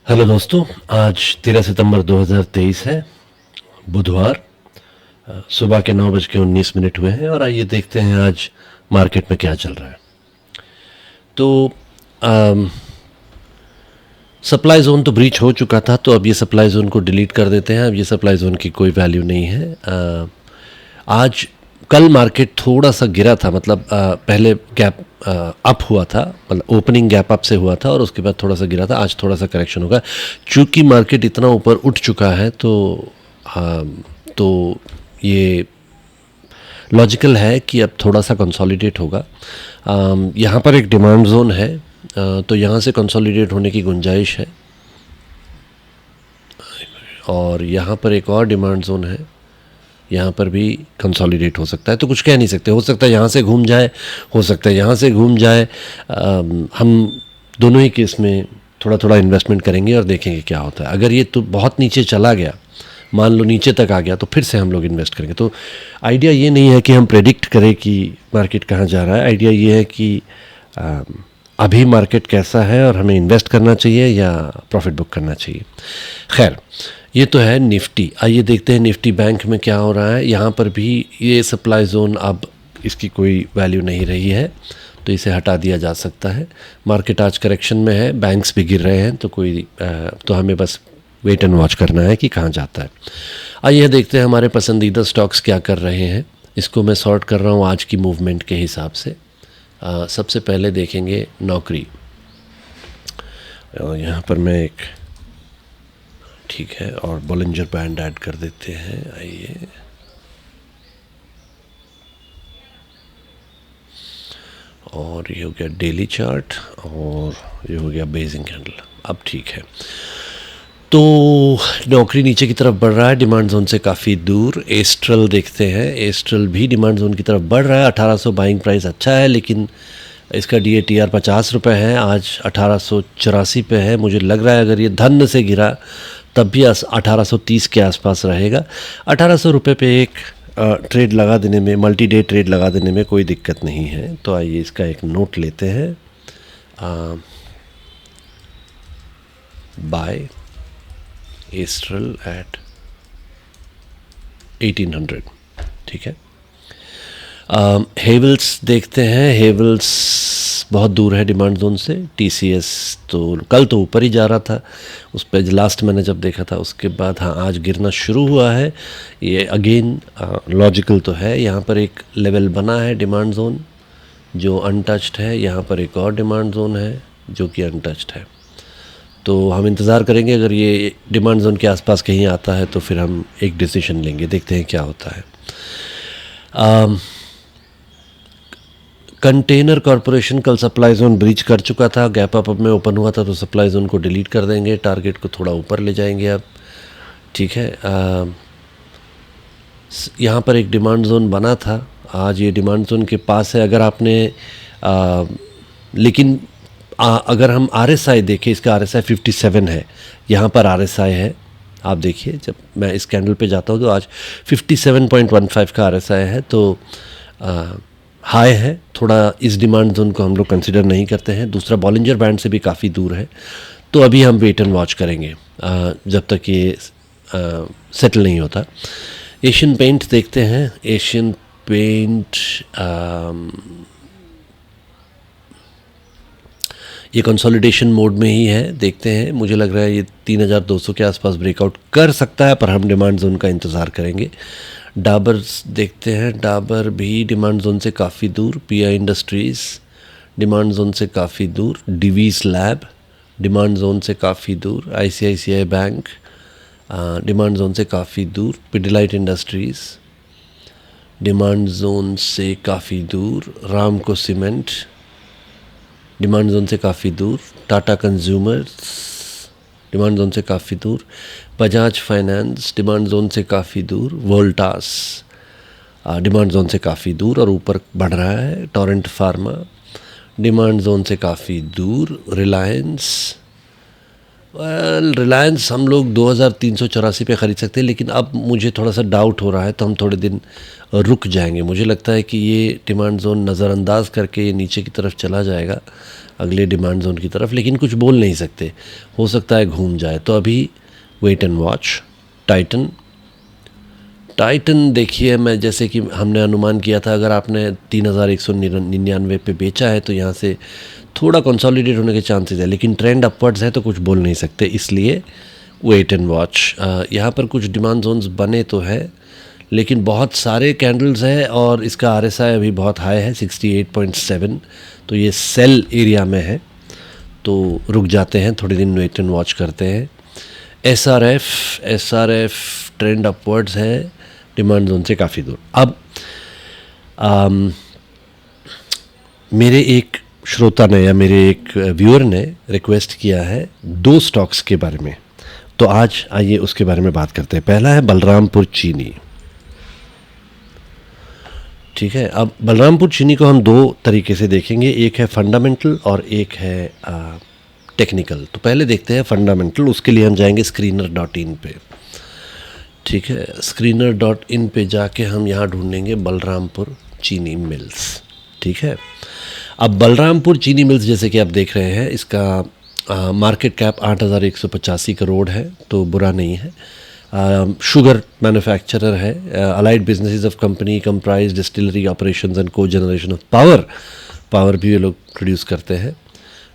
Hello दोस्तों, आज 13 सितंबर 2023 है, बुधवार। सुबह के 9:19 हुए हैं और आइए देखते हैं आज मार्केट में क्या चल रहा है। तो सप्लाई जोन तो ब्रीच हो चुका था, तो अब ये सप्लाई जोन को डिलीट कर देते हैं। अब ये सप्लाई जोन की कोई वैल्यू नहीं है। आज कल मार्केट थोड़ा सा गिरा था, मतलब पहले गैप अप हुआ था, मतलब ओपनिंग गैप अप से हुआ था और उसके बाद थोड़ा सा गिरा था। आज थोड़ा सा करेक्शन होगा, चूँकि मार्केट इतना ऊपर उठ चुका है तो ये लॉजिकल है कि अब थोड़ा सा कंसोलिडेट होगा। यहाँ पर एक डिमांड जोन है, तो यहाँ से कंसोलिडेट होने की गुंजाइश है और यहाँ पर एक और डिमांड जोन है, यहाँ पर भी कंसोलिडेट हो सकता है। तो कुछ कह नहीं सकते, हो सकता है यहाँ से घूम जाए, हो सकता है यहाँ से घूम जाए। हम दोनों ही केस में थोड़ा थोड़ा इन्वेस्टमेंट करेंगे और देखेंगे क्या होता है। अगर ये तो बहुत नीचे चला गया, मान लो नीचे तक आ गया, तो फिर से हम लोग इन्वेस्ट करेंगे। तो आइडिया ये नहीं है कि हम प्रेडिक्ट करें कि मार्केट कहाँ जा रहा है। आइडिया ये है कि अभी मार्केट कैसा है और हमें इन्वेस्ट करना चाहिए या प्रॉफिट बुक करना चाहिए। खैर, ये तो है निफ्टी। आइए देखते हैं निफ्टी बैंक में क्या हो रहा है। यहाँ पर भी ये सप्लाई जोन अब इसकी कोई वैल्यू नहीं रही है, तो इसे हटा दिया जा सकता है। मार्केट आज करेक्शन में है, बैंक्स भी गिर रहे हैं, तो हमें बस वेट एंड वॉच करना है कि कहाँ जाता है। आइए देखते हैं हमारे पसंदीदा स्टॉक्स क्या कर रहे हैं। इसको मैं सॉर्ट कर रहा हूँ आज की मूवमेंट के हिसाब से। सबसे पहले देखेंगे नौकरी। यहाँ पर मैं एक ठीक है और बॉलिंजर बैंड ऐड कर देते हैं। आइए, और ये हो गया डेली चार्ट और ये हो गया बेसिक कैंडल। अब ठीक है, तो नौकरी नीचे की तरफ बढ़ रहा है, डिमांड जोन से काफ़ी दूर। एस्ट्रल देखते हैं, एस्ट्रल भी डिमांड जोन की तरफ बढ़ रहा है। 1800 बाइंग प्राइस अच्छा है, लेकिन इसका DATR 50 रुपये है, आज 1884 पे है। मुझे लग रहा है अगर ये धन से गिरा तब भी 1830 के आसपास रहेगा। 1800 रुपये पे एक ट्रेड लगा देने में, मल्टी डे ट्रेड लगा देने में कोई दिक्कत नहीं है। तो आइए इसका एक नोट लेते हैं। बाय एस्ट्रल एट 1800, ठीक है। हेवल्स देखते हैं। हेवल्स बहुत दूर है डिमांड जोन से। TCS तो कल तो ऊपर ही जा रहा था, उस पर लास्ट मैंने जब देखा था उसके बाद हाँ आज गिरना शुरू हुआ है। ये अगेन लॉजिकल तो है। यहाँ पर एक लेवल बना है डिमांड जोन जो अनटच्ड है, यहाँ पर एक और डिमांड जोन है जो कि अनटच्ड है। तो हम इंतज़ार करेंगे, अगर ये डिमांड जोन के आसपास कहीं आता है तो फिर हम एक डिसीजन लेंगे, देखते हैं क्या होता है। कंटेनर कॉरपोरेशन कल सप्लाई जोन ब्रीच कर चुका था, गैप अप में ओपन हुआ था, तो सप्लाई जोन को डिलीट कर देंगे, टारगेट को थोड़ा ऊपर ले जाएंगे अब, ठीक है। यहाँ पर एक डिमांड जोन बना था, आज ये डिमांड जोन के पास है। अगर आपने लेकिन अगर हम RSI देखें, इसका RSI 57 है, यहाँ पर RSI है। आप देखिए, जब मैं इस कैंडल पे जाता हूँ तो आज 57.15 का RSI है, तो हाई है। थोड़ा इस डिमांड जोन को हम लोग कंसिडर नहीं करते हैं। दूसरा, बॉलिंजर बैंड से भी काफ़ी दूर है, तो अभी हम वेट एंड वॉच करेंगे जब तक ये सेटल नहीं होता। एशियन पेंट देखते हैं। एशियन पेंट ये कंसोलिडेशन मोड में ही है, देखते हैं। मुझे लग रहा है ये 3200 के आसपास ब्रेकआउट कर सकता है, पर हम डिमांड जोन का इंतज़ार करेंगे। डाबर देखते हैं। डाबर भी डिमांड जोन से काफ़ी दूर। PI इंडस्ट्रीज़ डिमांड जोन से काफ़ी दूर। डिवीज़ लैब डिमांड जोन से काफ़ी दूर। ICICI बैंक डिमांड जोन से काफ़ी दूर। पिडिलाइट इंडस्ट्रीज़ डिमांड जोन से काफ़ी दूर। रामको सीमेंट डिमांड जोन से काफ़ी दूर। टाटा कंज्यूमर्स डिमांड जोन से काफ़ी दूर। बजाज फाइनेंस डिमांड जोन से काफ़ी दूर। वोल्टास डिमांड जोन से काफ़ी दूर और ऊपर बढ़ रहा है। टोरेंट फार्मा डिमांड जोन से काफ़ी दूर। रिलायंस रिलायंस हम लोग 2384 पे ख़रीद सकते हैं, लेकिन अब मुझे थोड़ा सा डाउट हो रहा है, तो हम थोड़े दिन रुक जाएंगे। मुझे लगता है कि ये डिमांड जोन नज़रअंदाज करके ये नीचे की तरफ चला जाएगा, अगले डिमांड जोन की तरफ, लेकिन कुछ बोल नहीं सकते, हो सकता है घूम जाए। तो अभी वेट एंड वॉच। टाइटन देखिए, मैं जैसे कि हमने अनुमान किया था, अगर आपने 3199 पे बेचा है तो यहाँ से थोड़ा कंसोलिडेट होने के चांसेस है, लेकिन ट्रेंड अपवर्ड्स है तो कुछ बोल नहीं सकते, इसलिए वेट एंड वॉच। यहाँ पर कुछ डिमांड जोन्स बने तो है, लेकिन बहुत सारे कैंडल्स हैं और इसका RSI अभी बहुत हाई है 68.7, तो ये सेल एरिया में है, तो रुक जाते हैं, थोड़े दिन वेट एंड वॉच करते हैं। SRF ट्रेंड अपवर्ड्स है, डिमांड जोन से काफ़ी दूर। अब मेरे एक श्रोता ने या मेरे एक व्यूअर ने रिक्वेस्ट किया है 2 स्टॉक्स के बारे में, तो आज आइए उसके बारे में बात करते हैं। पहला है बलरामपुर चीनी। ठीक है, अब बलरामपुर चीनी को हम 2 तरीके से देखेंगे, एक है फंडामेंटल और एक है टेक्निकल। तो पहले देखते हैं फंडामेंटल, उसके लिए हम जाएंगे screener.in पे। ठीक है, screener.in पे जाके हम यहाँ ढूंढेंगे बलरामपुर चीनी मिल्स। ठीक है, अब बलरामपुर चीनी मिल्स जैसे कि आप देख रहे हैं, इसका मार्केट कैप 8185 करोड़ है, तो बुरा नहीं है। शुगर मैन्युफैक्चरर है, allied businesses of company comprise distillery operations and को जनरेशन ऑफ पावर भी ये लोग प्रोड्यूस करते हैं,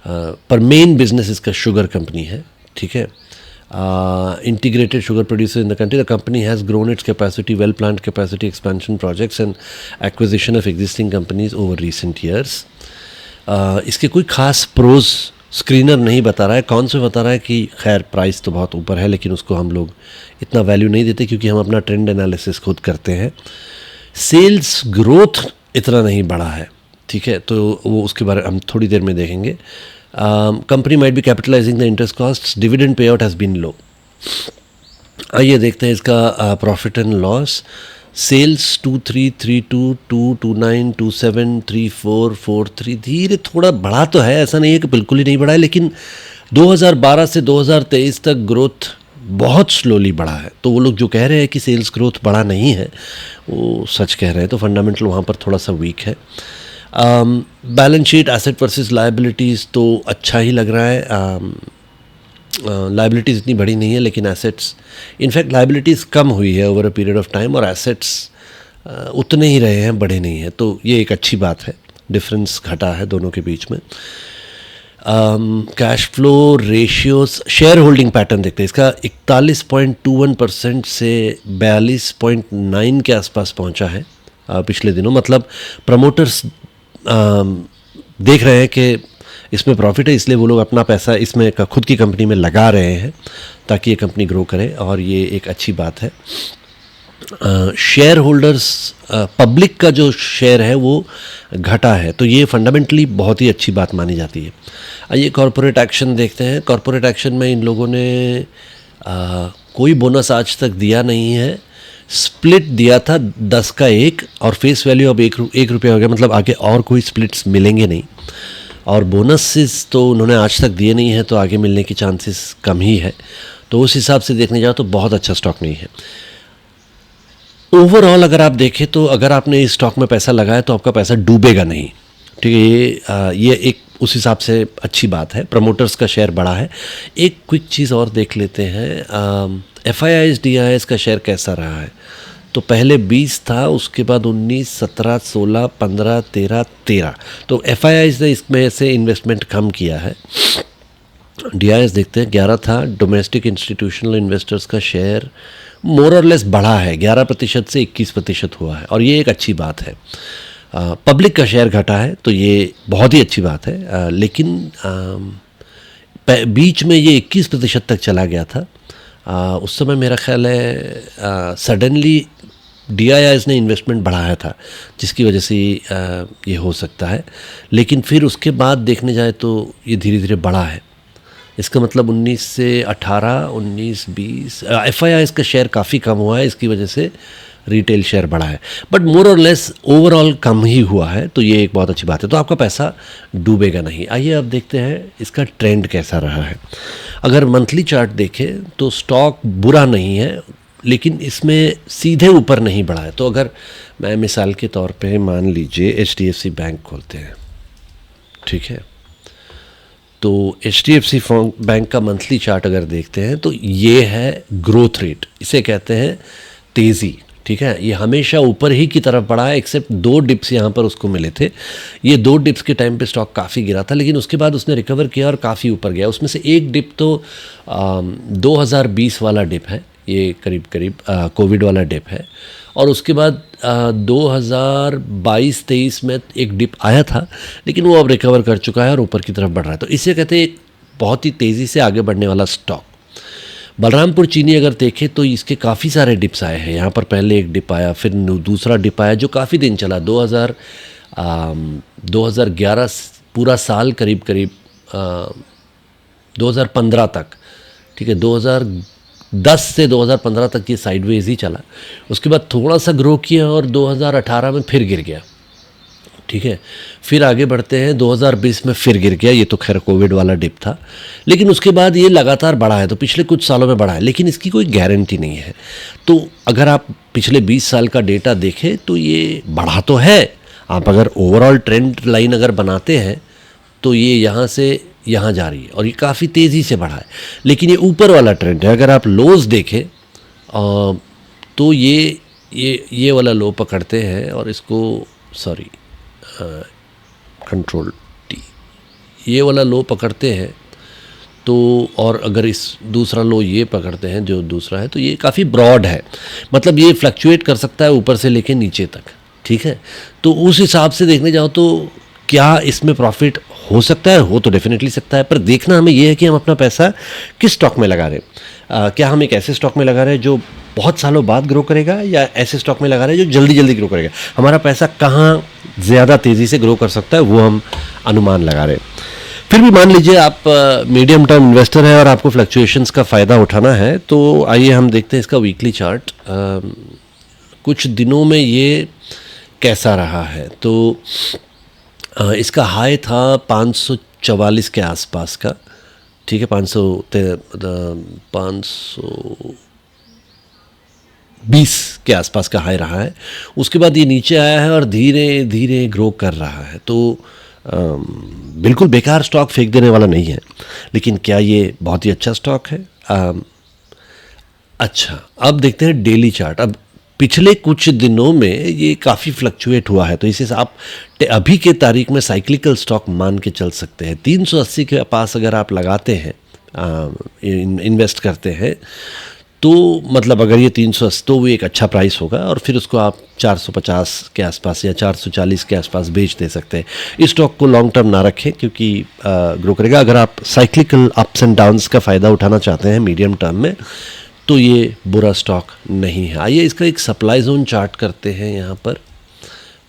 पर मेन बिजनेस इसका शुगर कंपनी है। ठीक है, integrated sugar producer in the country. The company has grown its capacity, well-planned capacity expansion projects and acquisition of existing companies over recent years. इसके कोई खास प्रोज स्क्रीनर नहीं बता रहा है, कौन से बता रहा है कि खैर प्राइस तो बहुत ऊपर है, लेकिन उसको हम लोग इतना वैल्यू नहीं देते क्योंकि हम अपना ट्रेंड एनालिसिस खुद करते हैं। सेल्स ग्रोथ इतना नहीं बढ़ा है, ठीक है, तो वो उसके बारे में हम थोड़ी देर में देखेंगे। Company might be capitalising the interest cost, dividend pay out has been लो। आइए देखते हैं इसका प्रॉफिट एंड लॉस। सेल्स 2332, 229, 27, 34, 43, धीरे थोड़ा बढ़ा तो है, ऐसा नहीं है कि बिल्कुल ही नहीं बढ़ा है, लेकिन 2012 से 2023 तक ग्रोथ बहुत स्लोली बढ़ा है। तो वो लोग जो कह रहे हैं कि सेल्स ग्रोथ बढ़ा नहीं है, वो सच कह रहे हैं। तो फंडामेंटल वहाँ पर थोड़ा सा वीक है। Balance sheet asset versus liabilities तो अच्छा ही लग रहा है। लायबिलिटीज़ इतनी बड़ी नहीं है, लेकिन एसेट्स, इनफैक्ट लायबिलिटीज़ कम हुई है over a period of time, और एसेट्स उतने ही रहे हैं, बड़े नहीं हैं, तो ये एक अच्छी बात है, डिफरेंस घटा है दोनों के बीच में। Cash flow ratios, share holding pattern देखते हैं। इसका 41.21% से 42.9 के आसपास पहुंचा है पिछले दिनों। मतलब प्रमोटर्स देख रहे हैं कि इसमें प्रॉफिट है, इसलिए वो लोग अपना पैसा इसमें खुद की कंपनी में लगा रहे हैं ताकि ये कंपनी ग्रो करे, और ये एक अच्छी बात है। शेयर होल्डर्स, पब्लिक का जो शेयर है वो घटा है, तो ये फंडामेंटली बहुत ही अच्छी बात मानी जाती है। आइए कॉरपोरेट एक्शन देखते हैं। कॉरपोरेट एक्शन में इन लोगों ने कोई बोनस आज तक दिया नहीं है। स्प्लिट दिया था 10 का 1, और फेस वैल्यू अब 1 रुपया हो गया, मतलब आगे और कोई स्प्लिट्स मिलेंगे नहीं, और बोनसेस तो उन्होंने आज तक दिए नहीं है, तो आगे मिलने की चांसेस कम ही है। तो उस हिसाब से देखने जाओ तो बहुत अच्छा स्टॉक नहीं है। ओवरऑल अगर आप देखें तो अगर आपने इस स्टॉक में पैसा लगाया तो आपका पैसा डूबेगा नहीं, ठीक है, ये एक उस हिसाब से अच्छी बात है। प्रमोटर्स का शेयर बढ़ा है। एक क्विक चीज़ और देख लेते हैं, FIIs DIIs का शेयर कैसा रहा है। तो पहले 20 था, उसके बाद 19, 17, 16, 15, 13, तो FIIs ने इसमें से इन्वेस्टमेंट कम किया है। DIIs देखते हैं, 11 था। डोमेस्टिक इंस्टीट्यूशनल इन्वेस्टर्स का शेयर मोर और लेस बढ़ा है, 11% से 21% हुआ है, और ये एक अच्छी बात है। पब्लिक का शेयर घटा है, तो ये बहुत ही अच्छी बात है, लेकिन बीच में ये 21% तक चला गया था। उस समय मेरा ख्याल है सडनली DIIs ने इन्वेस्टमेंट बढ़ाया था, जिसकी वजह से ये हो सकता है, लेकिन फिर उसके बाद देखने जाए तो ये धीरे धीरे बढ़ा है। इसका मतलब 19 से 18, 19, 20 FIIs का शेयर काफ़ी कम हुआ है, इसकी वजह से रिटेल शेयर बढ़ा है, बट मोर और लेस ओवरऑल कम ही हुआ है, तो ये एक बहुत अच्छी बात है। तो आपका पैसा डूबेगा नहीं। आइए अब देखते हैं इसका ट्रेंड कैसा रहा है। अगर मंथली चार्ट देखें तो स्टॉक बुरा नहीं है, लेकिन इसमें सीधे ऊपर नहीं बढ़ा है। तो अगर मैं मिसाल के तौर पे मान लीजिए HDFC बैंक खोलते हैं, ठीक है, तो HDFC बैंक का मंथली चार्ट अगर देखते हैं तो ये है ग्रोथ रेट, इसे कहते हैं तेज़ी, ठीक है। ये हमेशा ऊपर ही की तरफ बढ़ा है, एक्सेप्ट 2 डिप्स यहाँ पर उसको मिले थे। ये 2 डिप्स के टाइम पे स्टॉक काफ़ी गिरा था, लेकिन उसके बाद उसने रिकवर किया और काफ़ी ऊपर गया। उसमें से एक डिप तो 2020 वाला डिप है, ये करीब करीब कोविड वाला डिप है। और उसके बाद 2022-23 में एक डिप आया था, लेकिन वो अब रिकवर कर चुका है और ऊपर की तरफ बढ़ रहा है। तो इसे कहते हैं एक बहुत ही तेज़ी से आगे बढ़ने वाला स्टॉक। बलरामपुर चीनी अगर देखें तो इसके काफ़ी सारे डिप्स आए हैं। यहाँ पर पहले एक डिप आया, फिर दूसरा डिप आया जो काफ़ी दिन चला, 2011 पूरा साल करीब करीब 2015 तक, ठीक है, 2010 से 2015 तक ये साइडवेज ही चला। उसके बाद थोड़ा सा ग्रो किया और 2018 में फिर गिर गया, ठीक है। फिर आगे बढ़ते हैं, 2020 में फिर गिर गया, ये तो खैर कोविड वाला डिप था, लेकिन उसके बाद ये लगातार बढ़ा है। तो पिछले कुछ सालों में बढ़ा है, लेकिन इसकी कोई गारंटी नहीं है। तो अगर आप पिछले 20 साल का डेटा देखें तो ये बढ़ा तो है। आप अगर ओवरऑल ट्रेंड लाइन अगर बनाते हैं तो ये यहाँ से यहाँ जा रही है और ये काफ़ी तेज़ी से बढ़ा है, लेकिन ये ऊपर वाला ट्रेंड है। अगर आप लोज देखें तो ये वाला लो पकड़ते हैं और इसको कंट्रोल टी, ये वाला लो पकड़ते हैं तो, और अगर इस दूसरा लो ये पकड़ते हैं जो दूसरा है, तो ये काफ़ी ब्रॉड है, मतलब ये फ्लक्चुएट कर सकता है ऊपर से लेके नीचे तक, ठीक है। तो उस हिसाब से देखने जाओ तो क्या इसमें प्रॉफिट हो सकता है? हो तो डेफिनेटली सकता है, पर देखना हमें ये है कि हम अपना पैसा किस स्टॉक में लगा रहे हैं। क्या हम एक ऐसे स्टॉक में लगा रहे हैं जो बहुत सालों बाद ग्रो करेगा, या ऐसे स्टॉक में लगा रहे हैं जो जल्दी जल्दी ग्रो करेगा। हमारा पैसा कहाँ ज़्यादा तेज़ी से ग्रो कर सकता है वो हम अनुमान लगा रहे हैं। फिर भी मान लीजिए आप मीडियम टर्म इन्वेस्टर हैं और आपको फ्लक्चुएशंस का फ़ायदा उठाना है, तो आइए हम देखते हैं इसका वीकली चार्ट कुछ दिनों में ये कैसा रहा है। तो इसका हाई था 544 के आसपास का, ठीक है, 520 के आसपास का हाई रहा है। उसके बाद ये नीचे आया है और धीरे धीरे ग्रो कर रहा है। तो बिल्कुल बेकार स्टॉक फेंक देने वाला नहीं है, लेकिन क्या ये बहुत ही अच्छा स्टॉक है? अच्छा, अब देखते हैं डेली चार्ट। अब पिछले कुछ दिनों में ये काफ़ी फ्लक्चुएट हुआ है, तो इसे आप अभी के तारीख में साइक्लिकल स्टॉक मान के चल सकते हैं। 380 के पास अगर आप लगाते हैं, इन्वेस्ट करते हैं, तो मतलब अगर ये 380 तो वो एक अच्छा प्राइस होगा, और फिर उसको आप 450 के आसपास या 440 के आसपास बेच दे सकते हैं। इस स्टॉक को लॉन्ग टर्म ना रखें क्योंकि ग्रो करेगा। अगर आप साइक्लिकल अप्स एंड डाउन्स का फ़ायदा उठाना चाहते हैं मीडियम टर्म में, तो ये बुरा स्टॉक नहीं है। आइए इसका एक सप्लाई जोन चार्ट करते हैं। यहाँ पर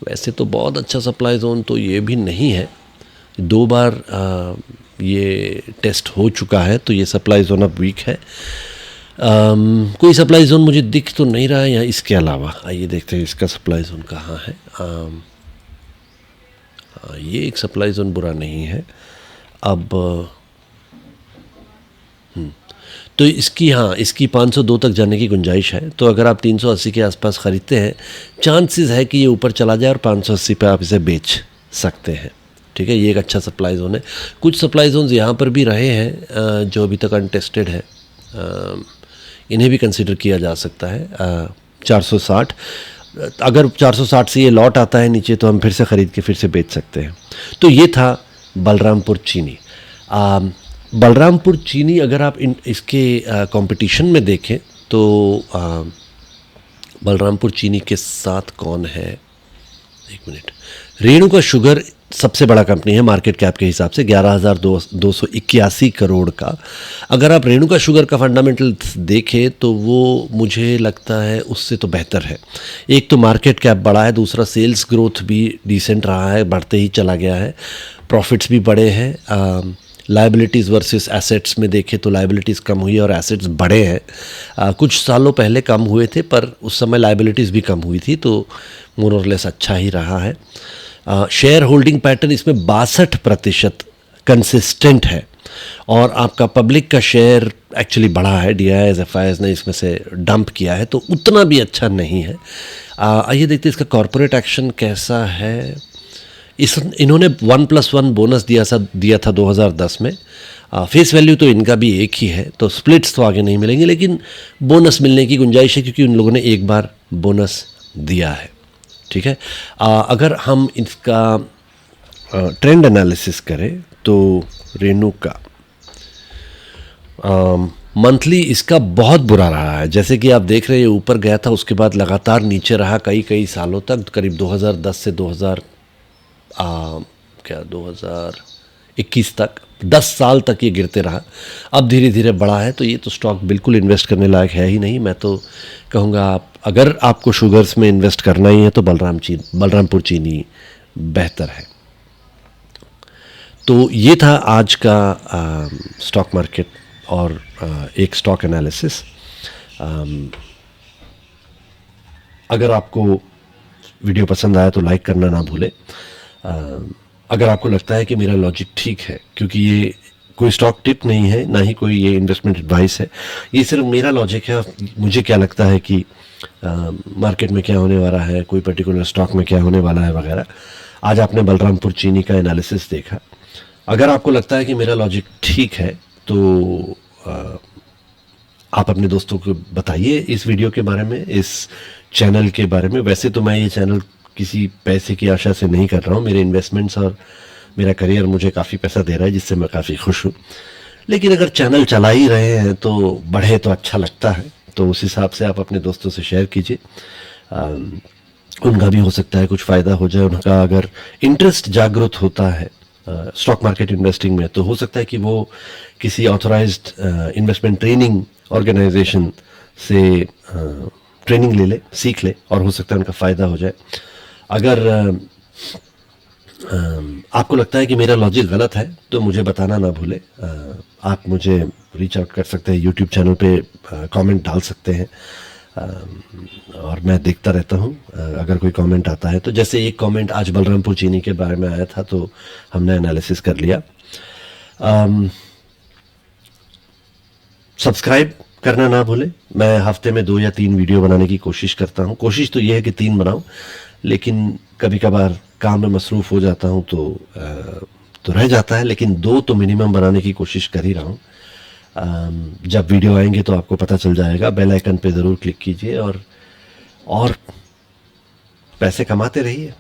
वैसे तो बहुत अच्छा सप्लाई जोन तो ये भी नहीं है, 2 बार ये टेस्ट हो चुका है, तो ये सप्लाई जोन अब वीक है। कोई सप्लाई जोन मुझे दिख तो नहीं रहा है यहाँ इसके अलावा। आइए देखते हैं इसका सप्लाई जोन कहाँ है। ये एक सप्लाई जोन बुरा नहीं है। अब तो इसकी 502 तक जाने की गुंजाइश है। तो अगर आप 380 के आसपास ख़रीदते हैं, चांसेस है कि ये ऊपर चला जाए और 580 पे आप इसे बेच सकते हैं, ठीक है। ये एक अच्छा सप्लाई जोन है। कुछ सप्लाई जोन्स यहाँ पर भी रहे हैं जो अभी तक अनटेस्टेड है, इन्हें भी कंसिडर किया जा सकता है। 460, अगर 460 से ये लौट आता है नीचे, तो हम फिर से ख़रीद के फिर से बेच सकते हैं। तो ये था बलरामपुर चीनी। बलरामपुर चीनी अगर आप इसके कंपटीशन में देखें तो बलरामपुर चीनी के साथ कौन है, एक मिनट, रेणुका शुगर सबसे बड़ा कंपनी है मार्केट कैप के हिसाब से, 11,281 करोड़ का। अगर आप रेणुका शुगर का फंडामेंटल्स देखें तो वो मुझे लगता है उससे तो बेहतर है। एक तो मार्केट कैप बड़ा है, दूसरा सेल्स ग्रोथ भी डिसेंट रहा है, बढ़ते ही चला गया है, प्रॉफिट्स भी बड़े हैं, लायबिलिटीज़ वर्सेस एसेट्स में देखें तो लायबिलिटीज़ कम हुई और एसेट्स बढ़े हैं। कुछ सालों पहले कम हुए थे पर उस समय लायबिलिटीज़ भी कम हुई थी, तो मोर और लेस अच्छा ही रहा है। शेयर होल्डिंग पैटर्न इसमें 62% कंसिस्टेंट है और आपका पब्लिक का शेयर एक्चुअली बढ़ा है। DIIs FIIs ने इसमें से डंप किया है, तो उतना भी अच्छा नहीं है। आइए देखते हैं इसका कॉरपोरेट एक्शन कैसा है। इन्होंने 1+1 बोनस दिया था 2010 में। फेस वैल्यू तो इनका भी एक ही है, तो स्प्लिट्स तो आगे नहीं मिलेंगे, लेकिन बोनस मिलने की गुंजाइश है क्योंकि उन लोगों ने एक बार बोनस दिया है। ठीक है। अगर हम इसका ट्रेंड एनालिसिस करें तो रेनू का मंथली इसका बहुत बुरा रहा है। जैसे कि आप देख रहे हैं ऊपर गया था, उसके बाद लगातार नीचे रहा कई सालों तक, करीब 2010 से 2021 तक 10 साल तक ये गिरते रहा। अब धीरे धीरे बढ़ा है, तो ये तो स्टॉक बिल्कुल इन्वेस्ट करने लायक है ही नहीं। मैं तो कहूँगा आप अगर आपको शुगर्स में इन्वेस्ट करना ही है तो बलरामपुर चीनी बेहतर है। तो ये था आज का स्टॉक मार्केट और एक स्टॉक एनालिसिस। अगर आपको वीडियो पसंद आया तो लाइक करना ना भूलें। अगर आपको लगता है कि मेरा लॉजिक ठीक है, क्योंकि ये कोई स्टॉक टिप नहीं है, ना ही कोई ये इन्वेस्टमेंट एडवाइस है, ये सिर्फ मेरा लॉजिक है। मुझे क्या लगता है कि मार्केट में क्या होने वाला है, कोई पर्टिकुलर स्टॉक में क्या होने वाला है वगैरह। आज आपने बलरामपुर चीनी का एनालिसिस देखा। अगर आपको लगता है कि मेरा लॉजिक ठीक है तो आप अपने दोस्तों को बताइए इस वीडियो के बारे में, इस चैनल के बारे में। वैसे तो मैं ये चैनल किसी पैसे की आशा से नहीं कर रहा हूँ। मेरे इन्वेस्टमेंट्स और मेरा करियर मुझे काफ़ी पैसा दे रहा है, जिससे मैं काफ़ी खुश हूँ। लेकिन अगर चैनल चला ही रहे हैं तो बढ़े तो अच्छा लगता है, तो उस हिसाब से आप अपने दोस्तों से शेयर कीजिए। उनका भी हो सकता है कुछ फ़ायदा हो जाए। उनका अगर इंटरेस्ट जागृत होता है स्टॉक मार्केट इन्वेस्टिंग में, तो हो सकता है कि वो किसी ऑथराइज्ड इन्वेस्टमेंट ट्रेनिंग ऑर्गेनाइजेशन से ट्रेनिंग ले ले, सीख ले, और हो सकता है उनका फ़ायदा हो जाए। अगर आपको लगता है कि मेरा लॉजिक गलत है तो मुझे बताना ना भूले। आप मुझे रीच आउट कर सकते हैं, यूट्यूब चैनल पे कमेंट डाल सकते हैं, और मैं देखता रहता हूँ अगर कोई कमेंट आता है तो। जैसे एक कमेंट आज बलरामपुर चीनी के बारे में आया था, तो हमने एनालिसिस कर लिया। सब्सक्राइब करना ना भूलें। मैं हफ्ते में 2 या 3 वीडियो बनाने की कोशिश करता हूँ। कोशिश तो ये है कि 3 बनाऊँ, लेकिन कभी कभार काम में मसरूफ़ हो जाता हूँ तो रह जाता है, लेकिन 2 तो मिनिमम बनाने की कोशिश कर ही रहा हूँ। जब वीडियो आएंगे तो आपको पता चल जाएगा। बेल आइकन पे ज़रूर क्लिक कीजिए और पैसे कमाते रहिए।